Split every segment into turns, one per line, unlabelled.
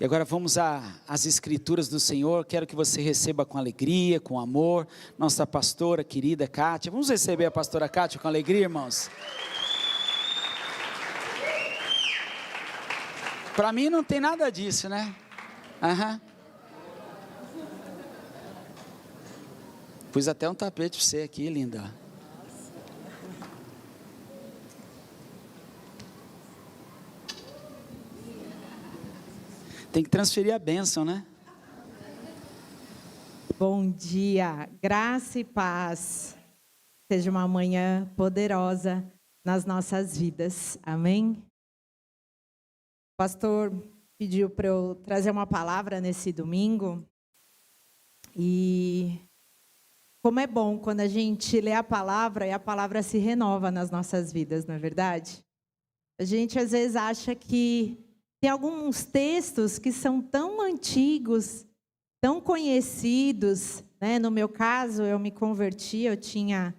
E agora vamos às escrituras do Senhor. Quero que você receba com alegria, com amor, nossa pastora querida Kátia. Vamos receber a pastora Kátia com alegria, irmãos? Para mim não tem nada disso, né? Pus até um tapete para você aqui, linda. Tem que transferir a bênção, né?
Bom dia, graça e paz. Seja uma manhã poderosa nas nossas vidas, amém? O pastor pediu para eu trazer uma palavra nesse domingo. E como é bom quando a gente lê a palavra e a palavra se renova nas nossas vidas, não é verdade? A gente às vezes acha que tem alguns textos que são tão antigos, tão conhecidos, né? No meu caso, eu me converti, eu tinha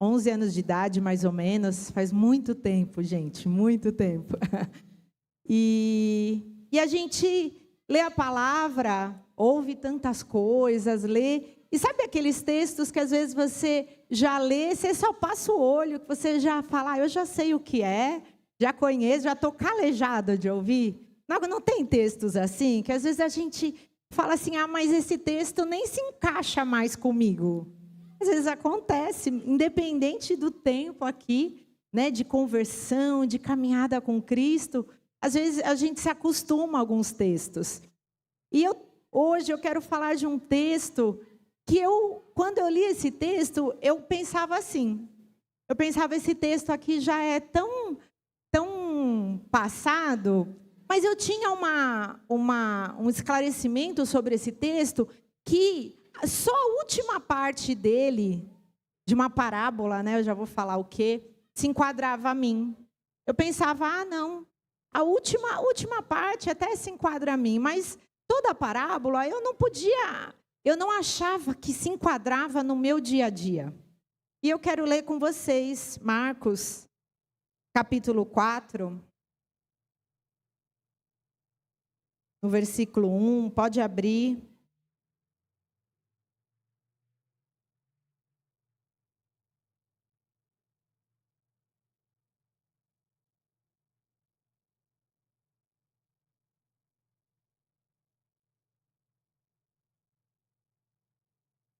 11 anos de idade, mais ou menos. Faz muito tempo, gente, muito tempo. E a gente lê a palavra, ouve tantas coisas, lê. E sabe aqueles textos que às vezes você já lê, você só passa o olho, que você já fala, eu já sei o que é, já conheço, já estou calejada de ouvir. Não tem textos assim, que às vezes a gente fala assim, mas esse texto nem se encaixa mais comigo. Às vezes acontece, independente do tempo aqui, né, de conversão, de caminhada com Cristo, às vezes a gente se acostuma a alguns textos. E hoje eu quero falar de um texto que quando eu li esse texto, eu pensava assim, esse texto aqui já é tão passado, mas eu tinha um esclarecimento sobre esse texto, que só a última parte dele, de uma parábola, né, eu já vou falar o quê, se enquadrava a mim. Eu pensava, não, a última parte até se enquadra a mim, mas toda a parábola eu não achava que se enquadrava no meu dia a dia. E eu quero ler com vocês Marcos, capítulo 4, no versículo 1, pode abrir.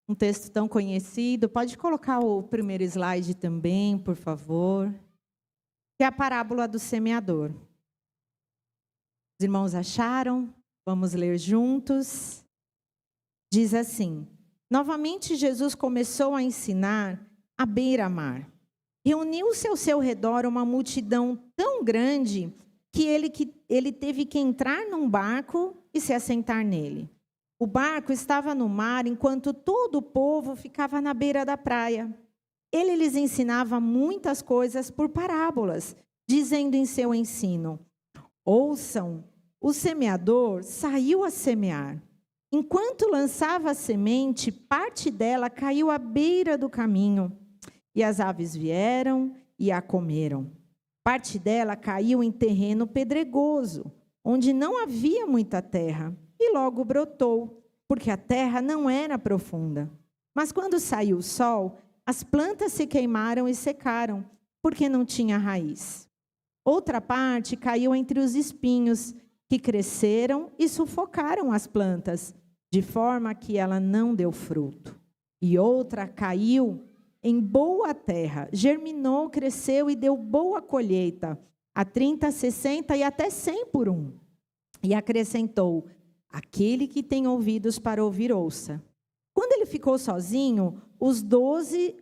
Um texto tão conhecido. Pode colocar o primeiro slide também, por favor. Que é a parábola do semeador. Os irmãos acharam? Vamos ler juntos. Diz assim: novamente Jesus começou a ensinar à beira-mar. Reuniu-se ao seu redor uma multidão tão grande que ele teve que entrar num barco e se assentar nele. O barco estava no mar enquanto todo o povo ficava na beira da praia. Ele lhes ensinava muitas coisas por parábolas, dizendo em seu ensino: ouçam, o semeador saiu a semear. Enquanto lançava a semente, parte dela caiu à beira do caminho, e as aves vieram e a comeram. Parte dela caiu em terreno pedregoso, onde não havia muita terra, e logo brotou, porque a terra não era profunda. Mas quando saiu o sol, as plantas se queimaram e secaram, porque não tinha raiz. Outra parte caiu entre os espinhos, que cresceram e sufocaram as plantas, de forma que ela não deu fruto. E outra caiu em boa terra, germinou, cresceu e deu boa colheita, a 30, 60 e até 100 por um. E acrescentou: aquele que tem ouvidos para ouvir, ouça. Quando ele ficou sozinho, os 12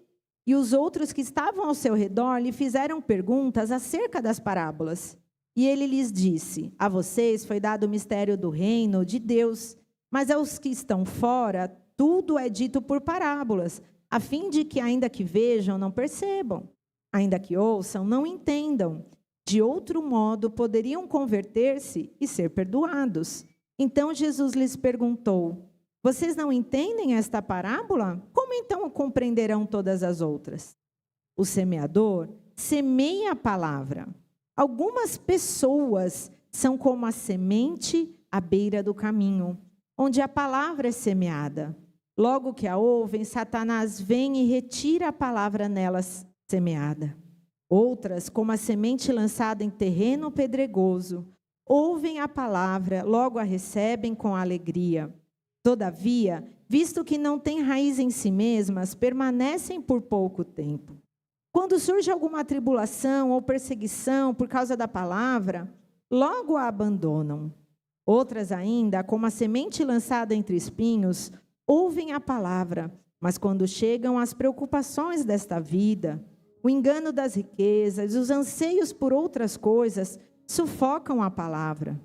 e os outros que estavam ao seu redor lhe fizeram perguntas acerca das parábolas. E ele lhes disse: a vocês foi dado o mistério do reino de Deus, mas aos que estão fora, tudo é dito por parábolas, a fim de que, ainda que vejam, não percebam, ainda que ouçam, não entendam. De outro modo, poderiam converter-se e ser perdoados. Então Jesus lhes perguntou: vocês não entendem esta parábola? Como então compreenderão todas as outras? O semeador semeia a palavra. Algumas pessoas são como a semente à beira do caminho, onde a palavra é semeada. Logo que a ouvem, Satanás vem e retira a palavra nelas semeada. Outras, como a semente lançada em terreno pedregoso, ouvem a palavra, logo a recebem com alegria. Todavia, visto que não têm raiz em si mesmas, permanecem por pouco tempo. Quando surge alguma tribulação ou perseguição por causa da palavra, logo a abandonam. Outras ainda, como a semente lançada entre espinhos, ouvem a palavra, mas quando chegam as preocupações desta vida, o engano das riquezas, os anseios por outras coisas, sufocam a palavra,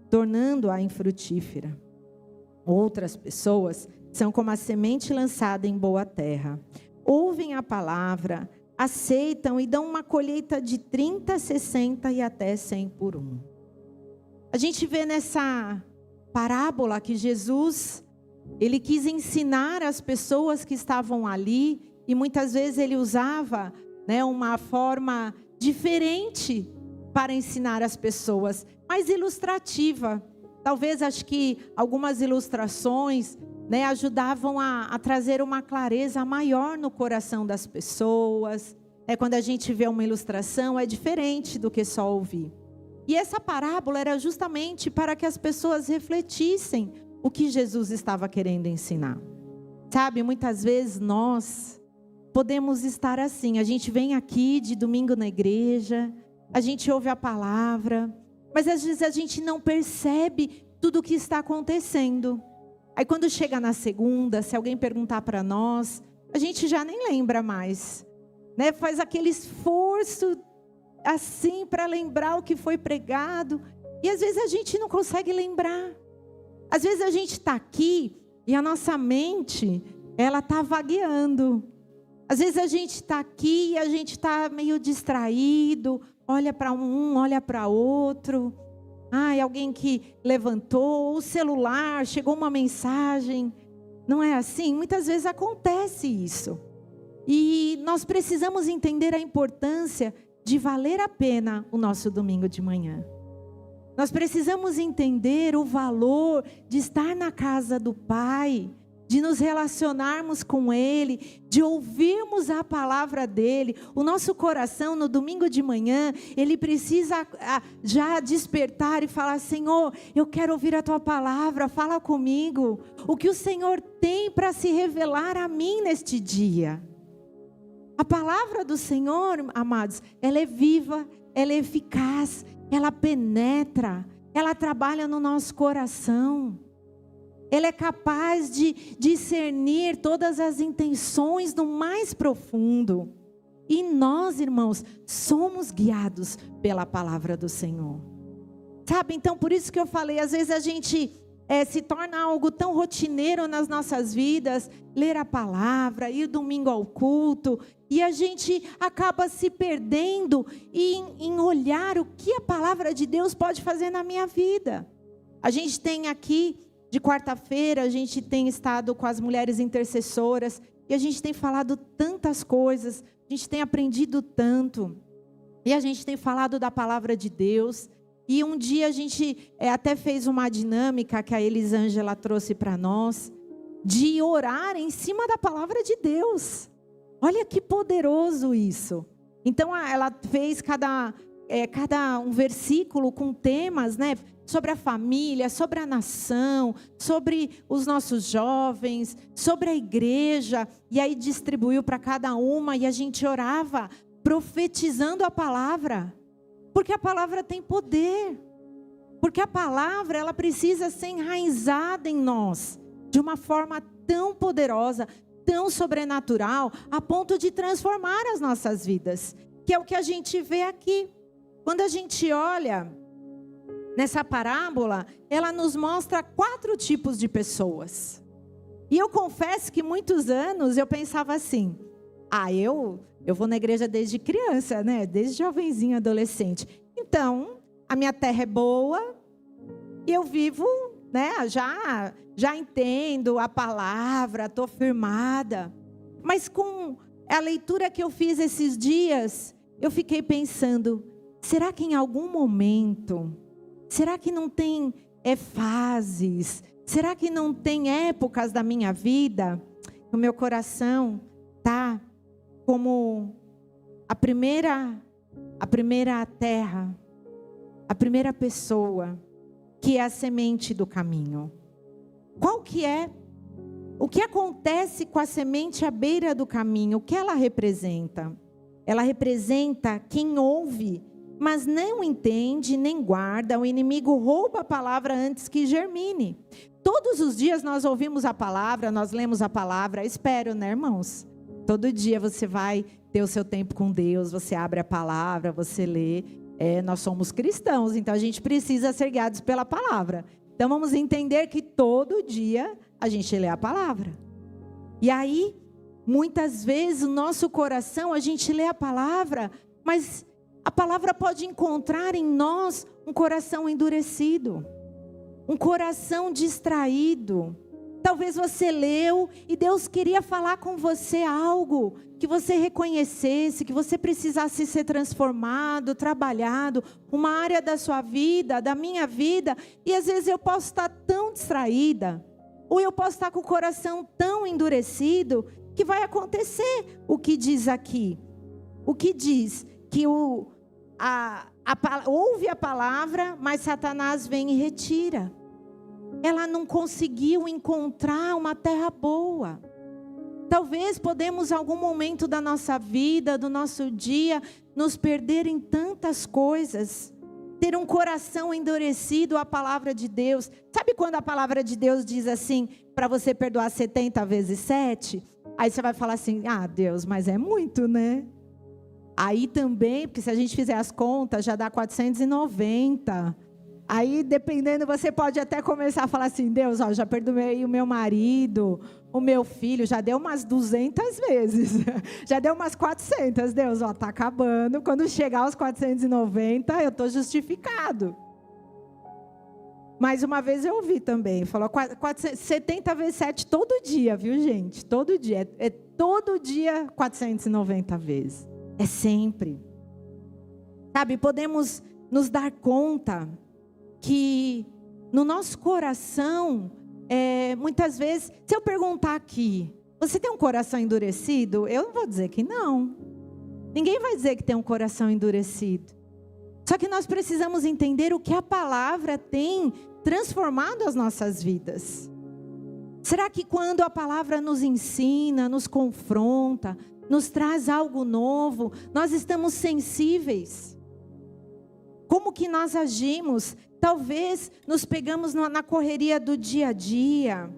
tornando-a infrutífera. Outras pessoas são como a semente lançada em boa terra. Ouvem a palavra, aceitam e dão uma colheita de 30, 60 e até 100 por um. A gente vê nessa parábola que Jesus, ele quis ensinar as pessoas que estavam ali, e muitas vezes ele usava, uma forma diferente para ensinar as pessoas, mais ilustrativa. Talvez, acho que algumas ilustrações, ajudavam a trazer uma clareza maior no coração das pessoas. Quando a gente vê uma ilustração, é diferente do que só ouvir. E essa parábola era justamente para que as pessoas refletissem o que Jesus estava querendo ensinar. Sabe, muitas vezes nós podemos estar assim, a gente vem aqui de domingo na igreja, a gente ouve a palavra, mas às vezes a gente não percebe tudo o que está acontecendo. Aí quando chega na segunda, se alguém perguntar para nós, a gente já nem lembra mais, faz aquele esforço assim para lembrar o que foi pregado, e às vezes a gente não consegue lembrar. Às vezes a gente está aqui e a nossa mente, ela está vagueando. Às vezes a gente está aqui e a gente está meio distraído, olha para um, olha para outro. Alguém que levantou o celular, chegou uma mensagem. Não é assim? Muitas vezes acontece isso. E nós precisamos entender a importância de valer a pena o nosso domingo de manhã. Nós precisamos entender o valor de estar na casa do Pai, de nos relacionarmos com Ele, de ouvirmos a palavra dEle. O nosso coração no domingo de manhã, ele precisa já despertar e falar: Senhor, eu quero ouvir a Tua palavra, fala comigo. O que o Senhor tem para se revelar a mim neste dia? A palavra do Senhor, amados, ela é viva, ela é eficaz, ela penetra, ela trabalha no nosso coração. Ela é capaz de discernir todas as intenções do mais profundo. E nós, irmãos, somos guiados pela palavra do Senhor. Sabe, então por isso que eu falei, às vezes a gente se torna algo tão rotineiro nas nossas vidas, ler a palavra, ir domingo ao culto, e a gente acaba se perdendo em olhar o que a palavra de Deus pode fazer na minha vida. A gente tem aqui, de quarta-feira, a gente tem estado com as mulheres intercessoras, e a gente tem falado tantas coisas, a gente tem aprendido tanto, e a gente tem falado da palavra de Deus. E um dia a gente até fez uma dinâmica que a Elisângela trouxe para nós, de orar em cima da palavra de Deus. Olha que poderoso isso. Então ela fez cada um versículo com temas, sobre a família, sobre a nação, sobre os nossos jovens, sobre a igreja. E aí distribuiu para cada uma e a gente orava profetizando a palavra. Porque a palavra tem poder. Porque a palavra, ela precisa ser enraizada em nós de uma forma tão poderosa, tão sobrenatural, a ponto de transformar as nossas vidas. Que é o que a gente vê aqui. Quando a gente olha nessa parábola, ela nos mostra 4 tipos de pessoas. E eu confesso que muitos anos eu pensava assim: eu vou na igreja desde criança, desde jovenzinho, adolescente. Então, a minha terra é boa e eu vivo, já entendo a palavra, estou firmada. Mas com a leitura que eu fiz esses dias, eu fiquei pensando: será que em algum momento, será que não tem é fases? Será que não tem épocas da minha vida que o meu coração está como a primeira terra, a primeira pessoa, que é a semente do caminho? Qual que é? O que acontece com a semente à beira do caminho? O que ela representa? Ela representa quem ouve, mas não entende, nem guarda. O inimigo rouba a palavra antes que germine. Todos os dias nós ouvimos a palavra, nós lemos a palavra. Espero, né, irmãos? Todo dia você vai ter o seu tempo com Deus, você abre a palavra, você lê. Nós somos cristãos, então a gente precisa ser guiados pela palavra. Então vamos entender que todo dia a gente lê a palavra. E aí, muitas vezes, o nosso coração, a gente lê a palavra, mas a palavra pode encontrar em nós um coração endurecido, um coração distraído. Talvez você leu e Deus queria falar com você algo que você reconhecesse, que você precisasse ser transformado, trabalhado, uma área da sua vida, da minha vida, e às vezes eu posso estar tão distraída, ou eu posso estar com o coração tão endurecido, que vai acontecer o que diz aqui. O que diz que ouve a palavra, mas Satanás vem e retira. Ela não conseguiu encontrar uma terra boa. Talvez podemos, em algum momento da nossa vida, do nosso dia, nos perder em tantas coisas. Ter um coração endurecido à palavra de Deus. Sabe quando a palavra de Deus diz assim, para você perdoar 70 vezes 7? Aí você vai falar assim, Deus, mas é muito, né? Aí também, porque se a gente fizer as contas, já dá 490. Aí, dependendo, você pode até começar a falar assim, Deus, já perdoei o meu marido, o meu filho, já deu umas 200 vezes, já deu umas 400, Deus, está acabando, quando chegar aos 490, eu estou justificado. Mais uma vez eu ouvi também, falou 70 vezes 7 todo dia, viu gente? Todo dia, é todo dia 490 vezes, é sempre. Sabe, podemos nos dar conta que no nosso coração, muitas vezes, se eu perguntar aqui, você tem um coração endurecido? Eu não vou dizer que não. Ninguém vai dizer que tem um coração endurecido. Só que nós precisamos entender o que a palavra tem transformado as nossas vidas. Será que quando a palavra nos ensina, nos confronta, nos traz algo novo, nós estamos sensíveis? Como que nós agimos? Talvez nos pegamos na correria do dia a dia,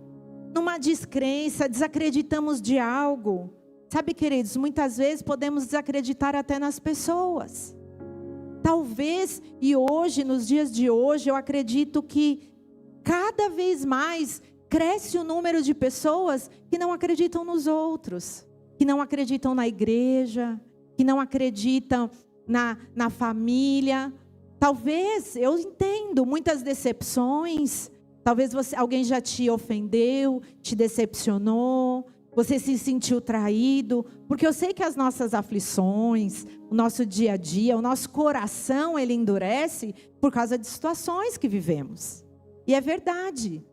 numa descrença, desacreditamos de algo. Sabe, queridos, muitas vezes podemos desacreditar até nas pessoas. Talvez, e hoje, nos dias de hoje, eu acredito que cada vez mais cresce o número de pessoas que não acreditam nos outros, que não acreditam na igreja, que não acreditam na família. Talvez, eu entendo, muitas decepções, talvez alguém já te ofendeu, te decepcionou, você se sentiu traído, porque eu sei que as nossas aflições, o nosso dia a dia, o nosso coração, ele endurece por causa de situações que vivemos. E é verdade,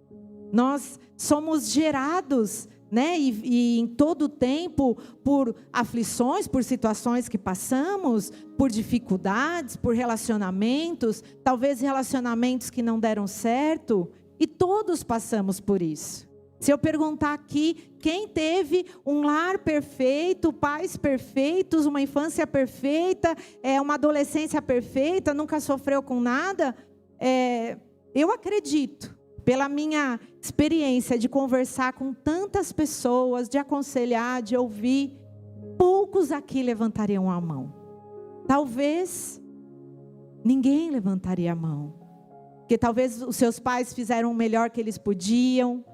nós somos gerados, né? E em todo o tempo, por aflições, por situações que passamos, por dificuldades, por relacionamentos, talvez relacionamentos que não deram certo, e todos passamos por isso. Se eu perguntar aqui, quem teve um lar perfeito, pais perfeitos, uma infância perfeita, uma adolescência perfeita, nunca sofreu com nada, eu acredito, pela minha experiência de conversar com tantas pessoas, de aconselhar, de ouvir, poucos aqui levantariam a mão. Talvez ninguém levantaria a mão, porque talvez os seus pais fizeram o melhor que eles podiam,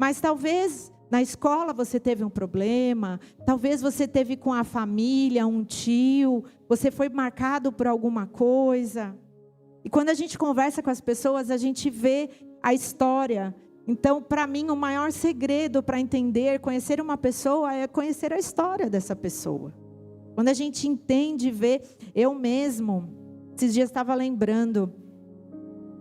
mas talvez na escola você teve um problema, talvez você teve com a família, um tio, você foi marcado por alguma coisa. E quando a gente conversa com as pessoas, a gente vê a história. Então, para mim, o maior segredo para entender, conhecer uma pessoa, é conhecer a história dessa pessoa. Quando a gente entende, vê, eu mesmo, esses dias estava lembrando,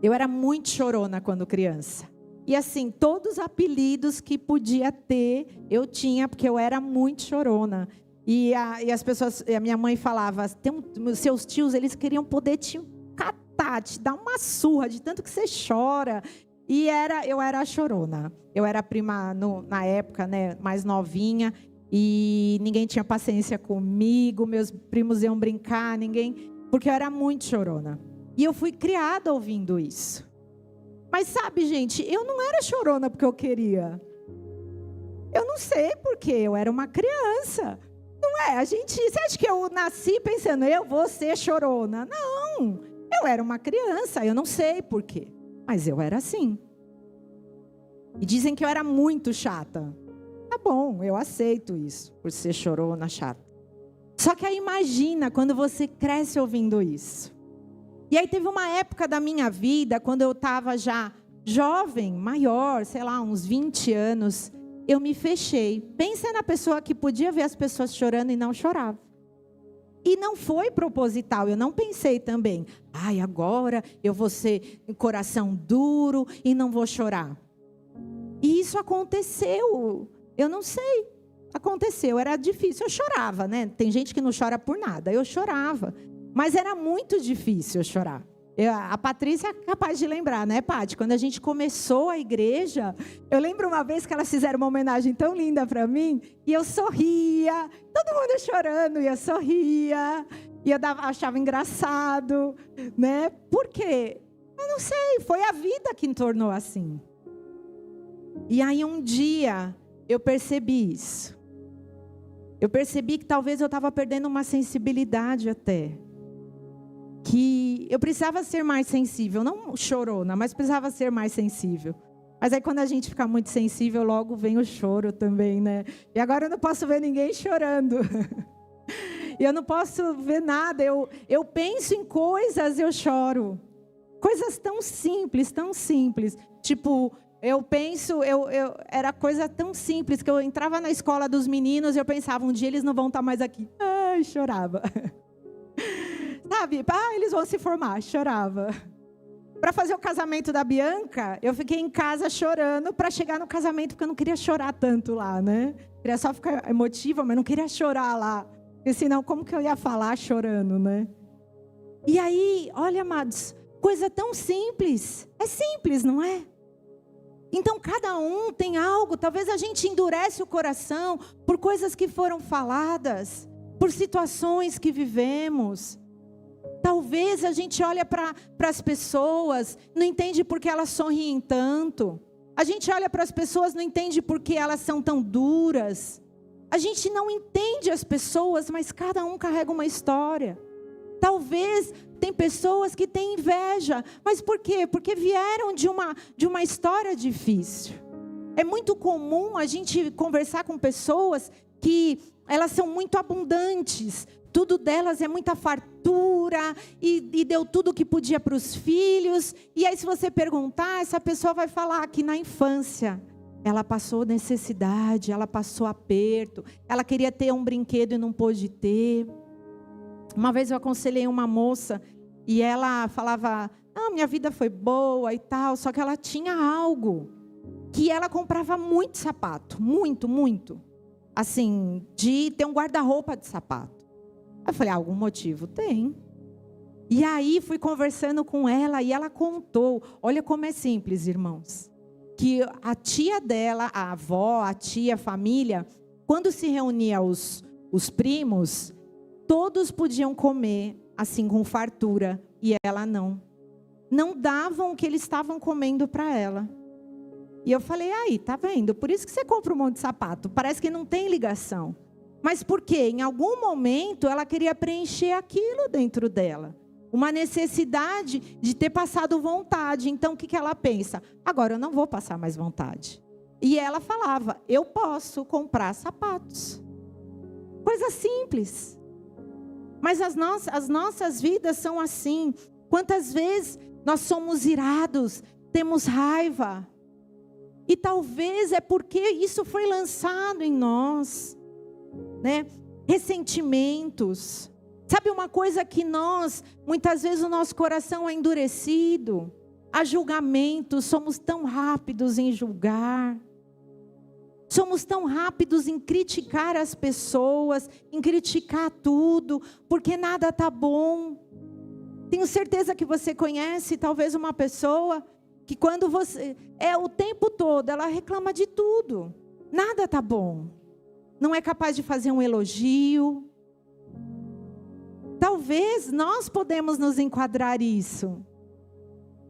Eu era muito chorona quando criança. E assim, todos os apelidos que podia ter, eu tinha, porque eu era muito chorona. E as pessoas, a minha mãe falava, seus tios, eles queriam poder te catar, te dar uma surra de tanto que você chora. E eu era a chorona. Eu era a prima, na época, né, mais novinha, e ninguém tinha paciência comigo, meus primos iam brincar, porque eu era muito chorona. E eu fui criada ouvindo isso. Mas sabe, gente, eu não era chorona porque eu queria. Eu não sei porquê, eu era uma criança. Não é? Você acha que eu nasci pensando, eu vou ser chorona? Não, eu era uma criança, eu não sei porquê. Mas eu era assim. E dizem que eu era muito chata. Tá bom, eu aceito isso, por ser chorona, chata. Só que aí imagina quando você cresce ouvindo isso. E aí teve uma época da minha vida, quando eu estava já jovem, maior, sei lá, uns 20 anos, eu me fechei. Pensa na pessoa que podia ver as pessoas chorando e não chorava. E não foi proposital, eu não pensei também, agora eu vou ser coração duro e não vou chorar. E isso aconteceu, eu não sei, aconteceu, era difícil, eu chorava, né? Tem gente que não chora por nada, eu chorava. Mas era muito difícil eu chorar. A Patrícia é capaz de lembrar, né, Paty? Quando a gente começou a igreja, eu lembro uma vez que elas fizeram uma homenagem tão linda para mim, e eu sorria, todo mundo chorando, e eu sorria, e eu achava engraçado, né? Por quê? Eu não sei, foi a vida que me tornou assim. E aí um dia, eu percebi isso. Eu percebi que talvez eu estava perdendo uma sensibilidade até. Que eu precisava ser mais sensível, não chorona, mas precisava ser mais sensível. Mas aí quando a gente fica muito sensível, logo vem o choro também, né? E agora eu não posso ver ninguém chorando. E eu não posso ver nada, eu penso em coisas, eu choro. Coisas tão simples, tão simples. Tipo, eu penso, era coisa tão simples, que eu entrava na escola dos meninos e eu pensava, um dia eles não vão estar mais aqui. Ai, chorava. Sabe, eles vão se formar, chorava. Para fazer o casamento da Bianca, eu fiquei em casa chorando para chegar no casamento, porque eu não queria chorar tanto lá, né? Queria só ficar emotiva, mas não queria chorar lá. Porque senão, como que eu ia falar chorando, né? E aí, olha, amados, coisa tão simples. É simples, não é? Então, cada um tem algo. Talvez a gente endurece o coração por coisas que foram faladas, por situações que vivemos. Talvez a gente olha para as pessoas, não entende por que elas sorriem tanto. A gente olha para as pessoas, não entende por que elas são tão duras. A gente não entende as pessoas, mas cada um carrega uma história. Talvez tem pessoas que têm inveja, mas por quê? Porque vieram de uma história difícil. É muito comum a gente conversar com pessoas que elas são muito abundantes. Tudo delas é muita fartura e deu tudo que podia para os filhos. E aí se você perguntar, essa pessoa vai falar que na infância ela passou necessidade, ela passou aperto, ela queria ter um brinquedo e não pôde ter. Uma vez eu aconselhei uma moça e ela falava, minha vida foi boa e tal, só que ela tinha algo, que ela comprava muito sapato, muito, muito. Assim, de ter um guarda-roupa de sapato. Eu falei, algum motivo? Tem. E aí fui conversando com ela e ela contou, olha como é simples, irmãos, que a tia dela, a avó, a tia, a família, quando se reunia os primos, todos podiam comer assim com fartura e ela não. Não davam o que eles estavam comendo para ela. E eu falei, aí, tá vendo? Por isso que você compra um monte de sapato, parece que não tem ligação. Mas por quê? Em algum momento ela queria preencher aquilo dentro dela. Uma necessidade de ter passado vontade. Então o que ela pensa? Agora eu não vou passar mais vontade. E ela falava, eu posso comprar sapatos. Coisa simples. Mas as nossas vidas são assim. Quantas vezes nós somos irados, temos raiva. E talvez é porque isso foi lançado em nós. Né? Ressentimentos. Sabe uma coisa que muitas vezes o nosso coração é endurecido. a julgamento, somos tão rápidos em julgar. Somos tão rápidos em criticar as pessoas, em criticar tudo, porque nada está bom. Tenho certeza que você conhece talvez uma pessoa que quando você... o tempo todo, ela reclama de tudo. Nada está bom. Não é capaz de fazer um elogio. Talvez nós podemos nos enquadrar isso.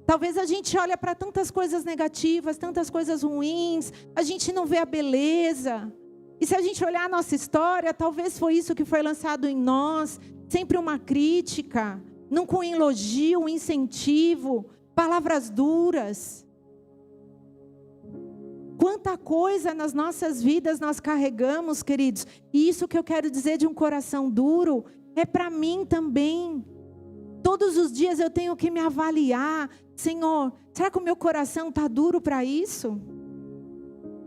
Talvez a gente olha para tantas coisas negativas, tantas coisas ruins, a gente não vê a beleza. E se a gente olhar a nossa história, talvez foi isso que foi lançado em nós, sempre uma crítica, não com elogio, um incentivo, palavras duras. Quanta coisa nas nossas vidas nós carregamos, queridos. E isso que eu quero dizer de um coração duro, é para mim também. Todos os dias eu tenho que me avaliar. Senhor, será que o meu coração está duro para isso?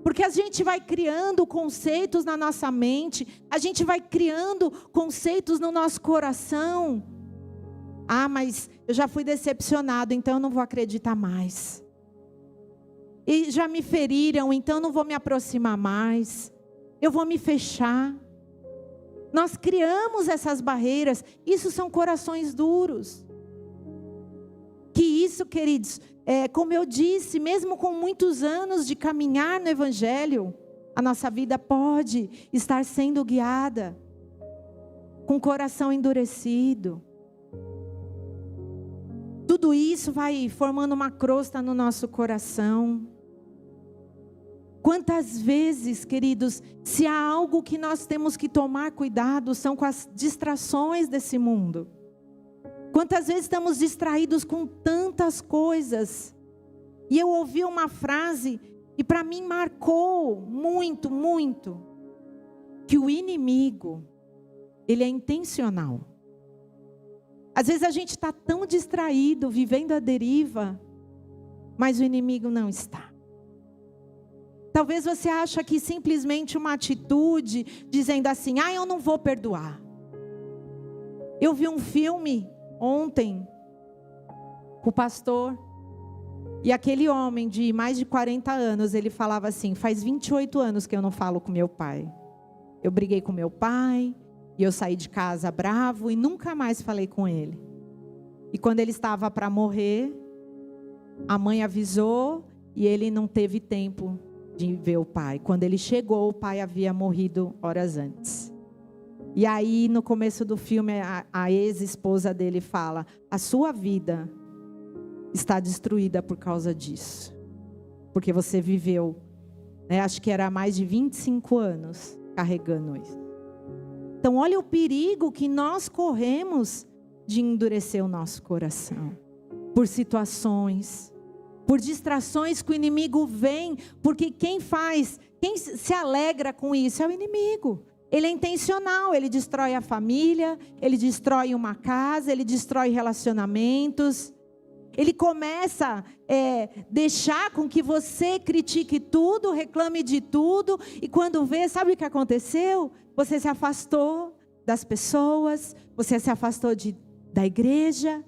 Porque a gente vai criando conceitos na nossa mente, a gente vai criando conceitos no nosso coração. Ah, mas eu já fui decepcionado, então eu não vou acreditar mais. E já me feriram, então eu não vou me aproximar mais. Eu vou me fechar. Nós criamos essas barreiras, isso são corações duros. Que isso, queridos, como eu disse, mesmo com muitos anos de caminhar no Evangelho, a nossa vida pode estar sendo guiada, com o coração endurecido. Tudo isso vai formando uma crosta no nosso coração. Quantas vezes, queridos, se há algo que nós temos que tomar cuidado, são com as distrações desse mundo. Quantas vezes estamos distraídos com tantas coisas. E eu ouvi uma frase que para mim marcou muito, muito. Que o inimigo, ele é intencional. Às vezes a gente está tão distraído, vivendo a deriva, mas o inimigo não está. Talvez você ache que simplesmente uma atitude, dizendo assim, eu não vou perdoar. Eu vi um filme ontem, com o pastor, e aquele homem de mais de 40 anos, ele falava assim, faz 28 anos que eu não falo com meu pai. Eu briguei com meu pai, e eu saí de casa bravo, e nunca mais falei com ele. E quando ele estava para morrer, a mãe avisou, e ele não teve tempo de ver o pai. Quando ele chegou, o pai havia morrido horas antes. E aí, no começo do filme, a ex-esposa dele fala, a sua vida está destruída por causa disso. Porque você viveu, acho que era mais de 25 anos carregando isso. Então, olha o perigo que nós corremos de endurecer o nosso coração. Por situações, por distrações que o inimigo vem, porque quem se alegra com isso é o inimigo. Ele é intencional, ele destrói a família, ele destrói uma casa, ele destrói relacionamentos. Ele começa a deixar com que você critique tudo, reclame de tudo, e quando vê, sabe o que aconteceu? Você se afastou das pessoas, você se afastou da igreja,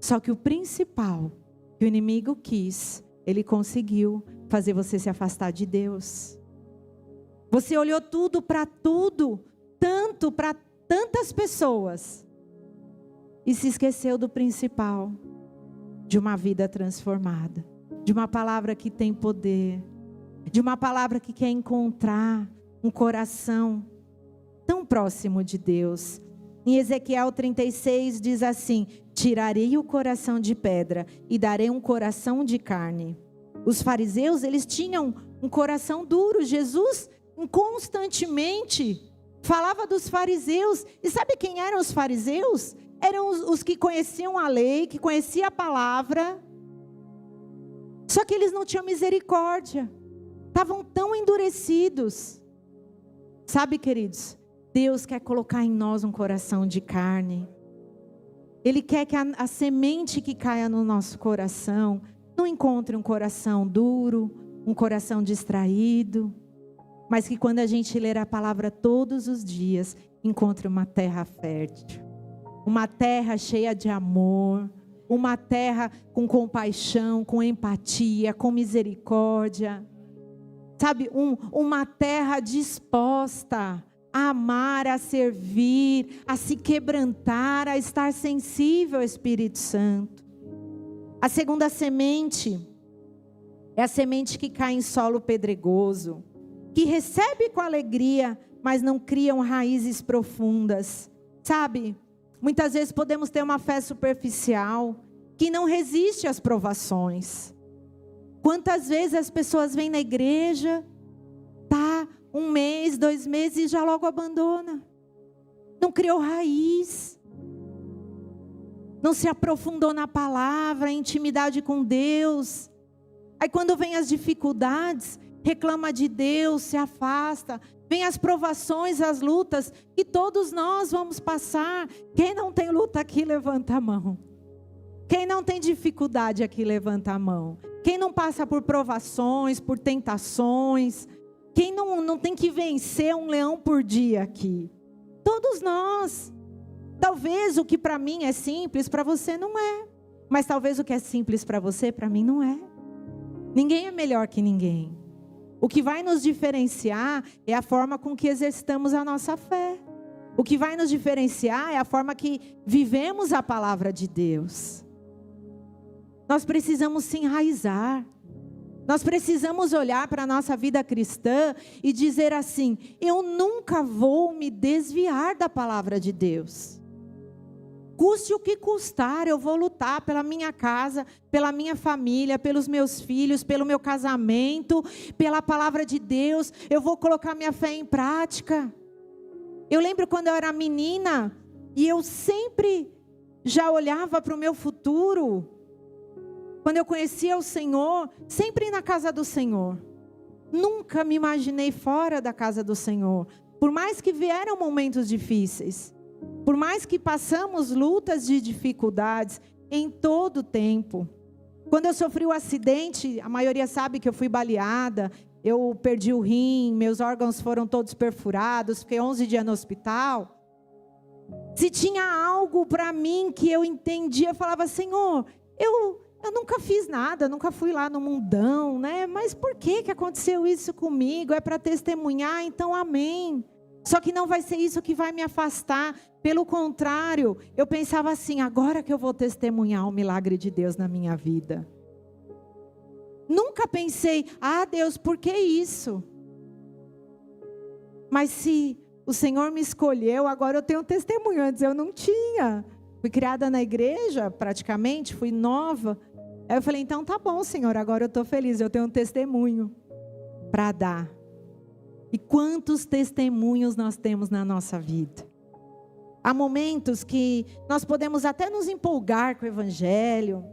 só que o principal que o inimigo quis, ele conseguiu fazer você se afastar de Deus. Você olhou tudo, tanto para tantas pessoas, e se esqueceu do principal, de uma vida transformada, de uma palavra que tem poder, de uma palavra que quer encontrar um coração tão próximo de Deus. Em Ezequiel 36 diz assim, tirarei o coração de pedra e darei um coração de carne. Os fariseus, eles tinham um coração duro. Jesus constantemente falava dos fariseus. E sabe quem eram os fariseus? Eram os que conheciam a lei, que conheciam a palavra. Só que eles não tinham misericórdia. Estavam tão endurecidos. Sabe, queridos? Deus quer colocar em nós um coração de carne. Ele quer que a semente que caia no nosso coração não encontre um coração duro, um coração distraído, mas que quando a gente ler a palavra todos os dias, encontre uma terra fértil, uma terra cheia de amor, uma terra com compaixão, com empatia, com misericórdia. Sabe, uma terra disposta a amar, a servir, a se quebrantar, a estar sensível ao Espírito Santo. A segunda semente é a semente que cai em solo pedregoso, que recebe com alegria, mas não criam raízes profundas. Sabe, muitas vezes podemos ter uma fé superficial, que não resiste às provações. Quantas vezes as pessoas vêm na igreja, tá 1 mês, 2 meses e já logo abandona. Não criou raiz. Não se aprofundou na palavra, em intimidade com Deus. Aí quando vem as dificuldades, reclama de Deus, se afasta. Vem as provações, as lutas, que todos nós vamos passar. Quem não tem luta aqui, levanta a mão. Quem não tem dificuldade aqui, levanta a mão. Quem não passa por provações, por tentações. Quem não tem que vencer um leão por dia aqui. Todos nós. Talvez o que para mim é simples, para você não é. Mas talvez o que é simples para você, para mim não é. Ninguém é melhor que ninguém. O que vai nos diferenciar é a forma com que exercitamos a nossa fé. O que vai nos diferenciar é a forma que vivemos a palavra de Deus. Nós precisamos se enraizar. Nós precisamos olhar para a nossa vida cristã e dizer assim: eu nunca vou me desviar da palavra de Deus. Custe o que custar, eu vou lutar pela minha casa, pela minha família, pelos meus filhos, pelo meu casamento, pela palavra de Deus. Eu vou colocar minha fé em prática. Eu lembro quando eu era menina e eu sempre já olhava para o meu futuro. Quando eu conhecia o Senhor, sempre na casa do Senhor. Nunca me imaginei fora da casa do Senhor. Por mais que vieram momentos difíceis. Por mais que passamos lutas de dificuldades em todo o tempo. Quando eu sofri o acidente, a maioria sabe que eu fui baleada, eu perdi o rim, meus órgãos foram todos perfurados, fiquei 11 dias no hospital. Se tinha algo para mim que eu entendia, eu falava: Senhor, eu nunca fiz nada, nunca fui lá no mundão, né? Mas por que aconteceu isso comigo? É para testemunhar, então amém. Só que não vai ser isso que vai me afastar. Pelo contrário, eu pensava assim: agora que eu vou testemunhar o milagre de Deus na minha vida. Nunca pensei: ah, Deus, por que isso? Mas se o Senhor me escolheu, agora eu tenho testemunho. Antes eu não tinha. Fui criada na igreja, praticamente, fui nova. Aí eu falei: então tá bom, Senhor, agora eu estou feliz, eu tenho um testemunho para dar. E quantos testemunhos nós temos na nossa vida? Há momentos que nós podemos até nos empolgar com o Evangelho,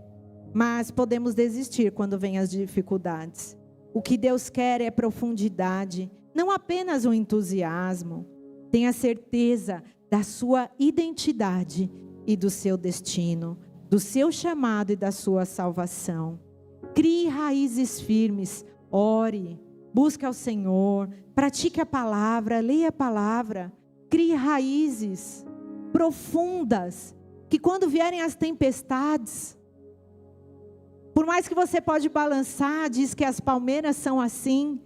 mas podemos desistir quando vêm as dificuldades. O que Deus quer é profundidade, não apenas um entusiasmo. Tenha certeza da sua identidade e do seu destino, do seu chamado e da sua salvação. Crie raízes firmes, ore, busque ao Senhor, pratique a palavra, leia a palavra, crie raízes profundas, que quando vierem as tempestades, por mais que você pode balançar, diz que as palmeiras são assim,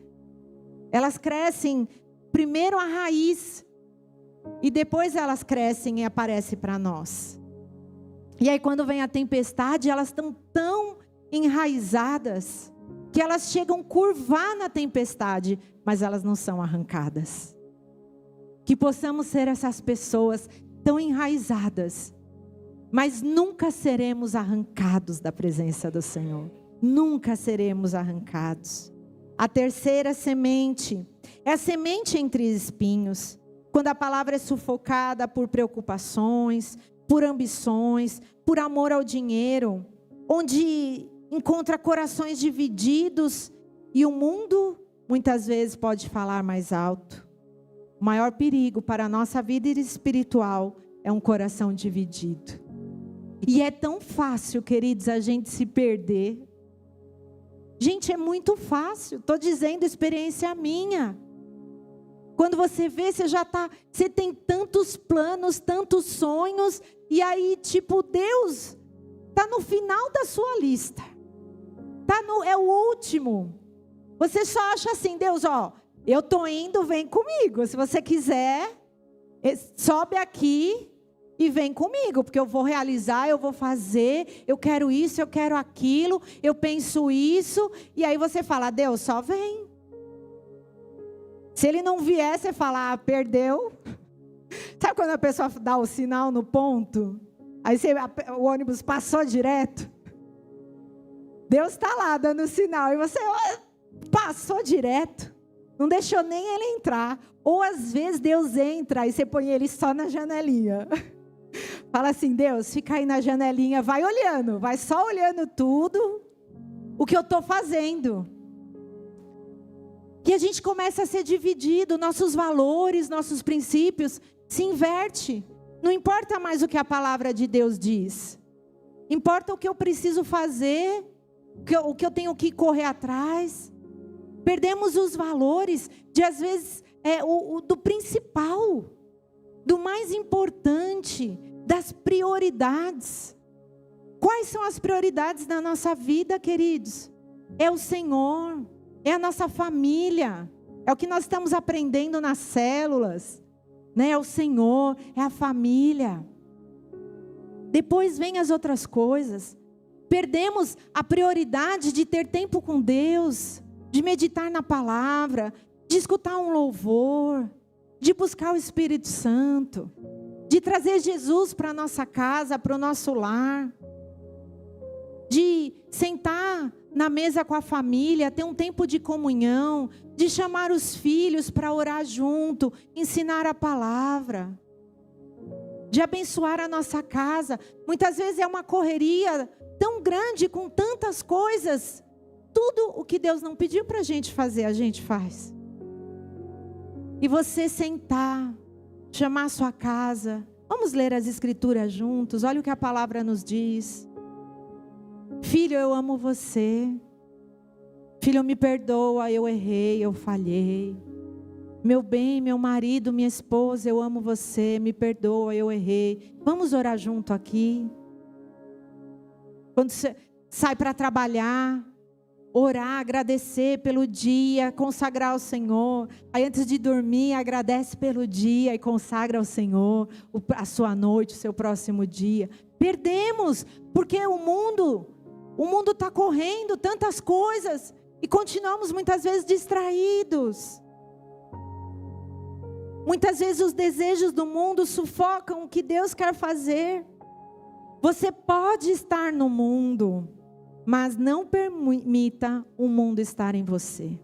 elas crescem, primeiro a raiz, e depois elas crescem e aparecem para nós. E aí quando vem a tempestade, elas estão tão enraizadas, que elas chegam a curvar na tempestade, mas elas não são arrancadas. Que possamos ser essas pessoas tão enraizadas, mas nunca seremos arrancados da presença do Senhor. Nunca seremos arrancados. A terceira semente é a semente entre espinhos. Quando a palavra é sufocada por preocupações, por ambições, por amor ao dinheiro, onde encontra corações divididos e o mundo muitas vezes pode falar mais alto. O maior perigo para a nossa vida espiritual é um coração dividido. E é tão fácil, queridos, a gente se perder. Gente, é muito fácil. Estou dizendo experiência minha. Quando você vê, você tem tantos planos, tantos sonhos, e aí tipo, Deus está no final da sua lista. É o último. Você só acha assim, Deus, ó, eu estou indo, vem comigo. Se você quiser, sobe aqui e vem comigo, porque eu vou realizar, eu vou fazer, eu quero isso, eu quero aquilo, eu penso isso. E aí você fala, Deus, só vem. Se ele não vier, você fala, perdeu. Sabe quando a pessoa dá o sinal no ponto? Aí o ônibus passou direto. Deus está lá dando sinal e você passou direto. Não deixou nem ele entrar. Ou às vezes Deus entra e você põe ele só na janelinha. Fala assim, Deus, fica aí na janelinha, vai olhando, vai só olhando tudo o que eu estou fazendo. E a gente começa a ser dividido, nossos valores, nossos princípios se inverte. Não importa mais o que a palavra de Deus diz. Importa o que eu preciso fazer, o que eu tenho que correr atrás. Perdemos os valores de, às vezes, do principal, do mais importante, das prioridades. Quais são as prioridades da nossa vida, queridos? É o Senhor, é a nossa família, é o que nós estamos aprendendo nas células, né? É o Senhor, é a família. Depois vem as outras coisas. Perdemos a prioridade de ter tempo com Deus, de meditar na palavra, de escutar um louvor, de buscar o Espírito Santo, de trazer Jesus para a nossa casa, para o nosso lar, de sentar na mesa com a família, ter um tempo de comunhão, de chamar os filhos para orar junto, ensinar a palavra, de abençoar a nossa casa. Muitas vezes é uma correria tão grande, com tantas coisas. Tudo o que Deus não pediu para a gente fazer, a gente faz. E você sentar, chamar a sua casa, vamos ler as escrituras juntos, olha o que a palavra nos diz. Filho, eu amo você. Filho, me perdoa, eu errei, eu falhei. Meu bem, meu marido, minha esposa, eu amo você, me perdoa, eu errei. Vamos orar junto aqui. Quando você sai para trabalhar, orar, agradecer pelo dia, consagrar ao Senhor. Aí antes de dormir, agradece pelo dia e consagra ao Senhor a sua noite, o seu próximo dia. Perdemos, porque o mundo está correndo tantas coisas e continuamos muitas vezes distraídos. Muitas vezes os desejos do mundo sufocam o que Deus quer fazer. Você pode estar no mundo, mas não permita o mundo estar em você.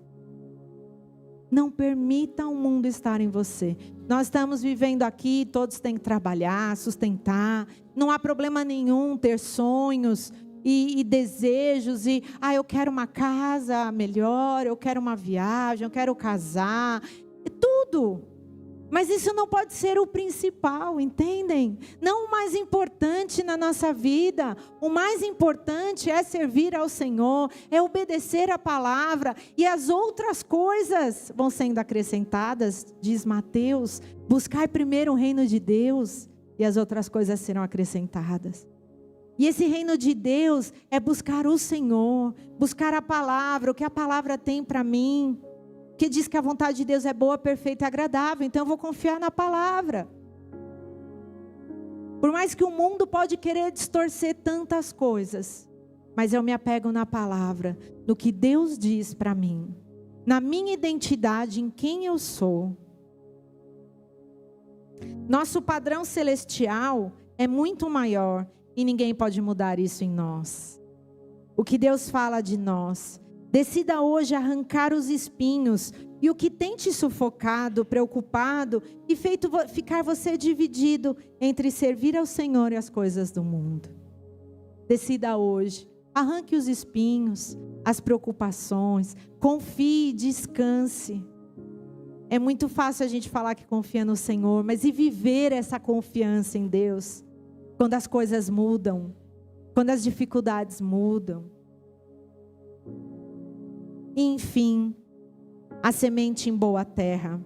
Não permita o mundo estar em você. Nós estamos vivendo aqui, todos têm que trabalhar, sustentar. Não há problema nenhum ter sonhos e desejos. Eu quero uma casa melhor, eu quero uma viagem, eu quero casar. Tudo. Mas isso não pode ser o principal, entendem? Não o mais importante na nossa vida. O mais importante é servir ao Senhor, é obedecer a palavra. E as outras coisas vão sendo acrescentadas, diz Mateus. Buscai primeiro o reino de Deus e as outras coisas serão acrescentadas. E esse reino de Deus é buscar o Senhor, buscar a palavra, o que a palavra tem para mim. Que diz que a vontade de Deus é boa, perfeita e agradável. Então eu vou confiar na palavra. Por mais que o mundo pode querer distorcer tantas coisas, mas eu me apego na palavra, no que Deus diz para mim, na minha identidade, em quem eu sou. Nosso padrão celestial é muito maior e ninguém pode mudar isso em nós. O que Deus fala de nós. Decida hoje arrancar os espinhos e o que tem te sufocado, preocupado e feito ficar você dividido entre servir ao Senhor e as coisas do mundo. Decida hoje, arranque os espinhos, as preocupações, confie, descanse. É muito fácil a gente falar que confia no Senhor, mas e viver essa confiança em Deus? Quando as coisas mudam, quando as dificuldades mudam. Enfim, a semente em boa terra.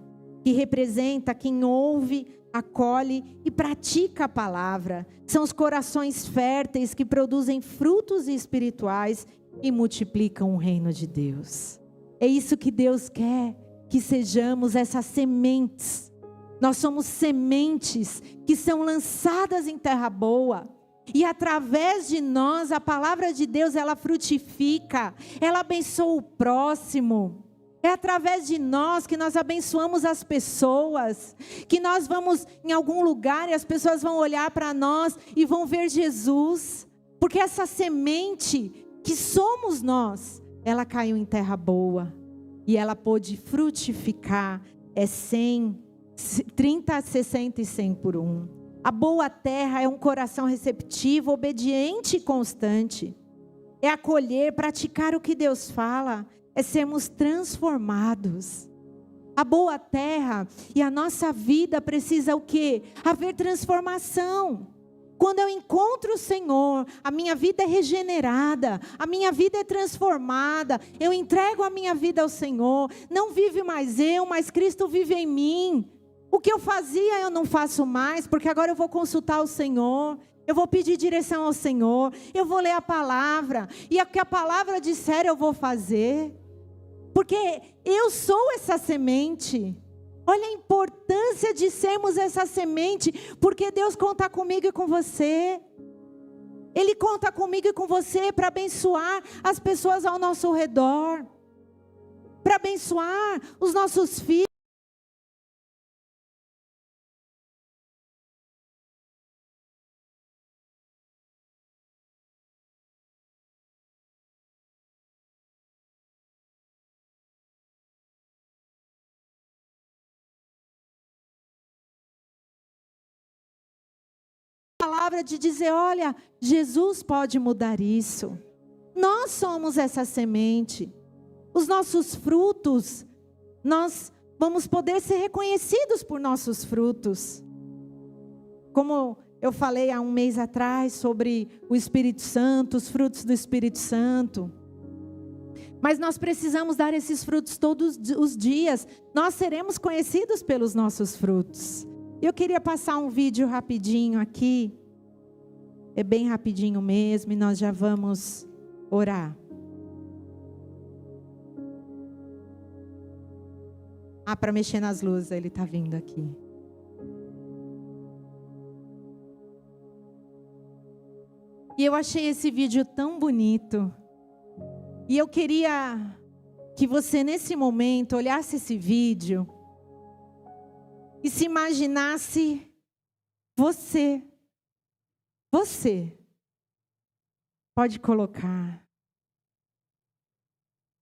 que representa quem ouve, acolhe e pratica a palavra. São os corações férteis que produzem frutos espirituais e multiplicam o reino de Deus. É isso que Deus quer, que sejamos essas sementes. Nós somos sementes que são lançadas em terra boa. E através de nós, a palavra de Deus, ela frutifica, ela abençoa o próximo. É através de nós que nós abençoamos as pessoas, que nós vamos em algum lugar e as pessoas vão olhar para nós e vão ver Jesus. Porque essa semente que somos nós, ela caiu em terra boa e ela pôde frutificar, 100, 30, 60 e 100 por 1. A boa terra é um coração receptivo, obediente e constante. É acolher, praticar o que Deus fala, é sermos transformados. A boa terra e a nossa vida precisa o quê? Haver transformação. Quando eu encontro o Senhor, a minha vida é regenerada, a minha vida é transformada, eu entrego a minha vida ao Senhor, não vive mais eu, mas Cristo vive em mim. O que eu fazia eu não faço mais, porque agora eu vou consultar o Senhor, eu vou pedir direção ao Senhor, eu vou ler a palavra, e o que a palavra disser eu vou fazer, porque eu sou essa semente. Olha a importância de sermos essa semente, porque Deus conta comigo e com você. Ele conta comigo e com você para abençoar as pessoas ao nosso redor, para abençoar os nossos filhos. Palavra de dizer, olha, Jesus pode mudar isso. Nós somos essa semente. Os nossos frutos, nós vamos poder ser reconhecidos por nossos frutos. Como eu falei há um mês atrás sobre o Espírito Santo, os frutos do Espírito Santo. Mas nós precisamos dar esses frutos todos os dias. Nós seremos conhecidos pelos nossos frutos. Eu queria passar um vídeo rapidinho aqui. É bem rapidinho mesmo e nós já vamos orar. Para mexer nas luzes, ele está vindo aqui. E eu achei esse vídeo tão bonito. E eu queria que você nesse momento olhasse esse vídeo e se imaginasse você pode colocar.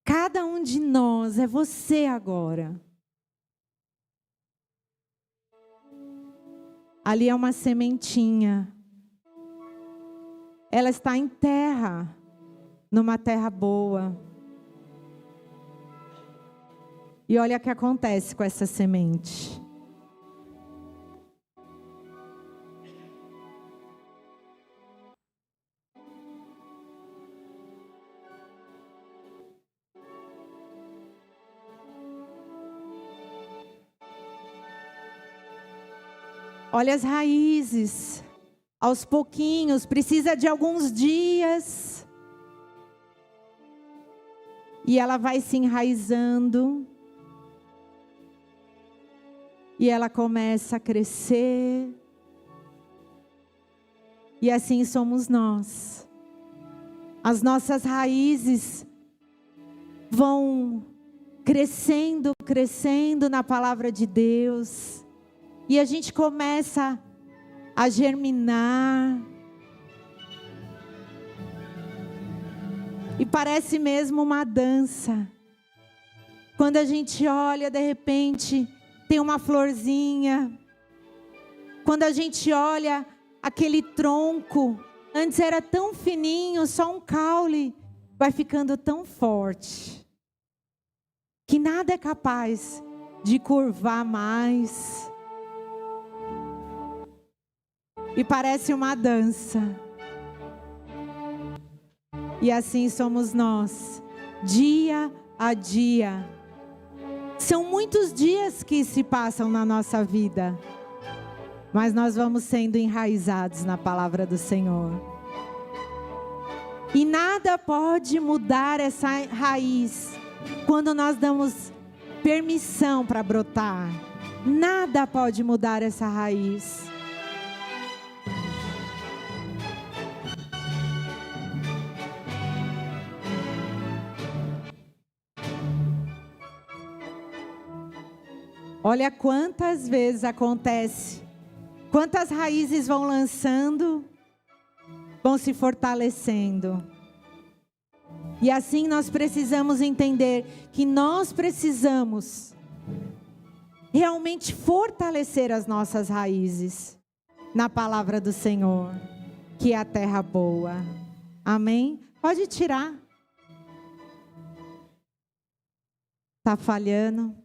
Cada um de nós é você agora. Ali é uma sementinha. Ela está em terra, numa terra boa. E olha o que acontece com essa semente. Olha as raízes, aos pouquinhos, precisa de alguns dias. E ela vai se enraizando. E ela começa a crescer. E assim somos nós. As nossas raízes vão crescendo, crescendo na palavra de Deus. E a gente começa a germinar. E parece mesmo uma dança. Quando a gente olha, de repente, tem uma florzinha. Quando a gente olha aquele tronco, antes era tão fininho, só um caule, vai ficando tão forte, que nada é capaz de curvar mais. E parece uma dança. E assim somos nós, dia a dia, São muitos dias que se passam na nossa vida, mas nós vamos sendo enraizados na palavra do Senhor. E nada pode mudar essa raiz quando nós damos permissão para brotar. Nada pode mudar essa raiz. Olha quantas vezes acontece, quantas raízes vão lançando, vão se fortalecendo. E assim nós precisamos entender que nós precisamos realmente fortalecer as nossas raízes na palavra do Senhor, que é a terra boa. Amém? Pode tirar. Está falhando.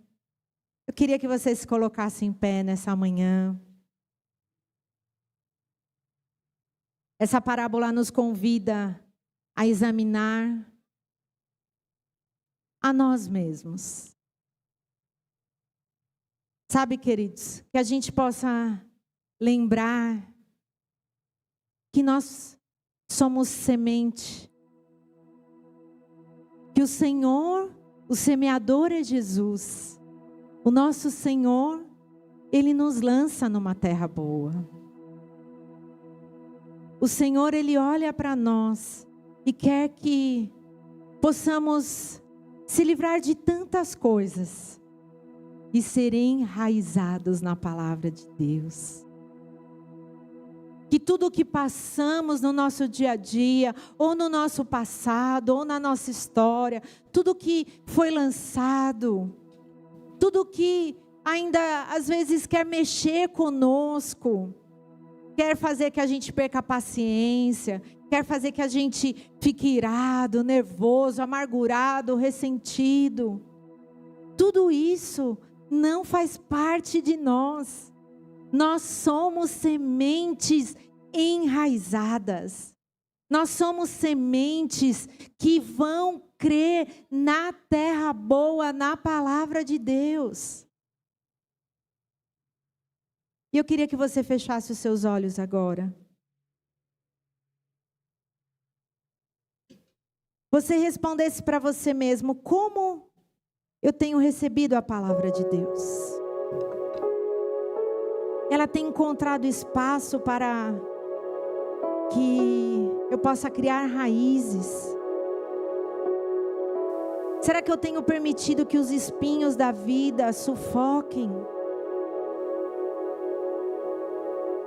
Eu queria que você se colocasse em pé nessa manhã. Essa parábola nos convida a examinar a nós mesmos. Sabe, queridos, que a gente possa lembrar que nós somos semente. Que o Senhor, o semeador é Jesus. O nosso Senhor, Ele nos lança numa terra boa. O Senhor, Ele olha para nós e quer que possamos se livrar de tantas coisas e ser enraizados na palavra de Deus. Que tudo o que passamos no nosso dia a dia, ou no nosso passado, ou na nossa história, tudo que foi lançado, tudo que ainda às vezes quer mexer conosco, quer fazer que a gente perca a paciência, quer fazer que a gente fique irado, nervoso, amargurado, ressentido. Tudo isso não faz parte de nós. Nós somos sementes enraizadas. Nós somos sementes que vão crer na terra boa, na palavra de Deus. E eu queria que você fechasse os seus olhos agora. Você respondesse para você mesmo: como eu tenho recebido a palavra de Deus? Ela tem encontrado espaço para que eu possa criar raízes? Será que eu tenho permitido que os espinhos da vida sufoquem?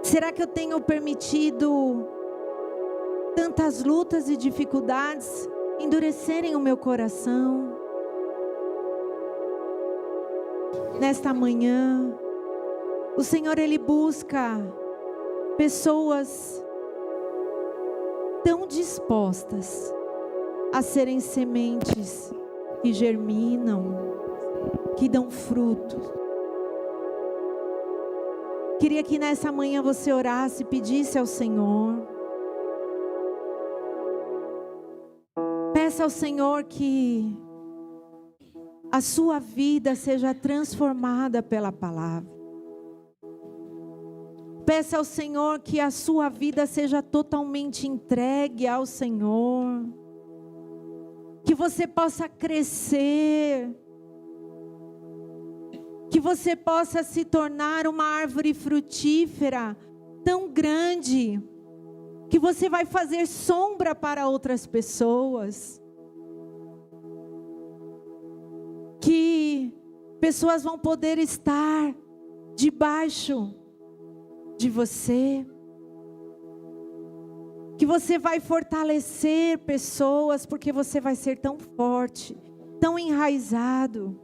Será que eu tenho permitido tantas lutas e dificuldades endurecerem o meu coração? Nesta manhã, o Senhor, Ele busca pessoas tão dispostas a serem sementes que germinam, que dão fruto. Queria que nessa manhã você orasse e pedisse ao Senhor. Peça ao Senhor que a sua vida seja transformada pela palavra. Peça ao Senhor que a sua vida seja totalmente entregue ao Senhor. Que você possa crescer. Que você possa se tornar uma árvore frutífera tão grande que você vai fazer sombra para outras pessoas. Que pessoas vão poder estar debaixo de você. Que você vai fortalecer pessoas porque você vai ser tão forte, tão enraizado.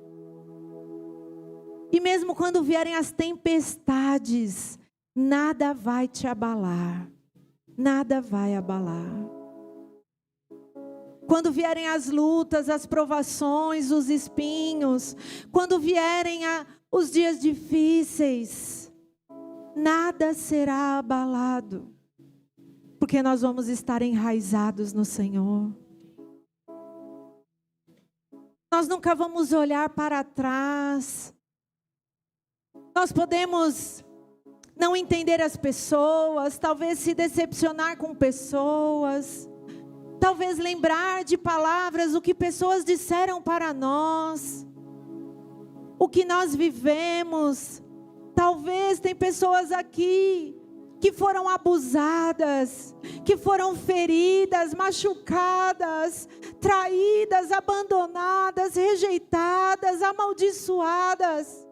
E mesmo quando vierem as tempestades, nada vai te abalar. Nada vai abalar. Quando vierem as lutas, as provações, os espinhos, quando vierem os dias difíceis, nada será abalado, porque nós vamos estar enraizados no Senhor. Nós nunca vamos olhar para trás. Nós podemos não entender as pessoas, talvez se decepcionar com pessoas, talvez lembrar de palavras, o que pessoas disseram para nós, o que nós vivemos. Talvez tem pessoas aqui que foram abusadas, que foram feridas, machucadas, traídas, abandonadas, rejeitadas, amaldiçoadas.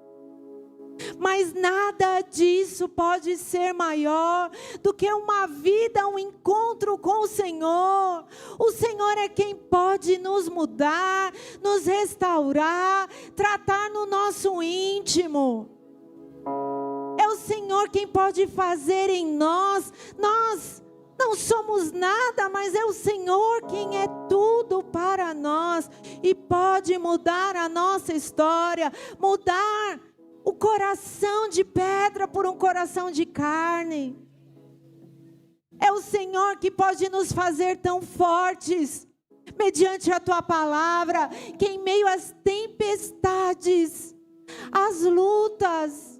Mas nada disso pode ser maior do que uma vida, um encontro com o Senhor. O Senhor é quem pode nos mudar, nos restaurar, tratar no nosso íntimo. É o Senhor quem pode fazer em nós. Nós não somos nada, mas é o Senhor quem é tudo para nós. E pode mudar a nossa história, mudar o coração de pedra por um coração de carne. É o Senhor que pode nos fazer tão fortes, mediante a tua palavra, que em meio às tempestades, às lutas,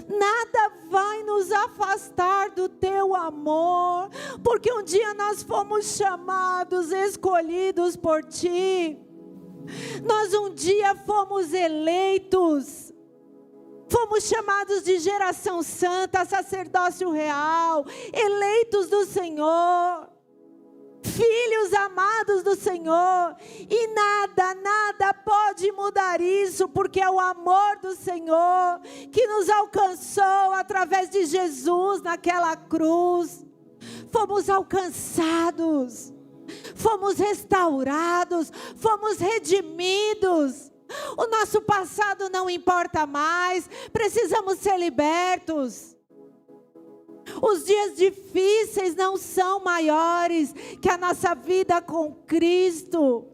nada vai nos afastar do teu amor, porque um dia nós fomos chamados, escolhidos por ti. Nós um dia fomos eleitos. Fomos chamados de geração santa, sacerdócio real, eleitos do Senhor, filhos amados do Senhor, e nada pode mudar isso, porque é o amor do Senhor que nos alcançou através de Jesus naquela cruz. Fomos alcançados, fomos restaurados, fomos redimidos. O nosso passado não importa mais, precisamos ser libertos. Os dias difíceis não são maiores que a nossa vida com Cristo.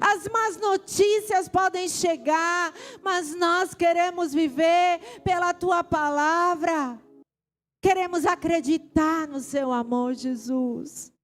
As más notícias podem chegar, mas nós queremos viver pela tua palavra. Queremos acreditar no seu amor, Jesus.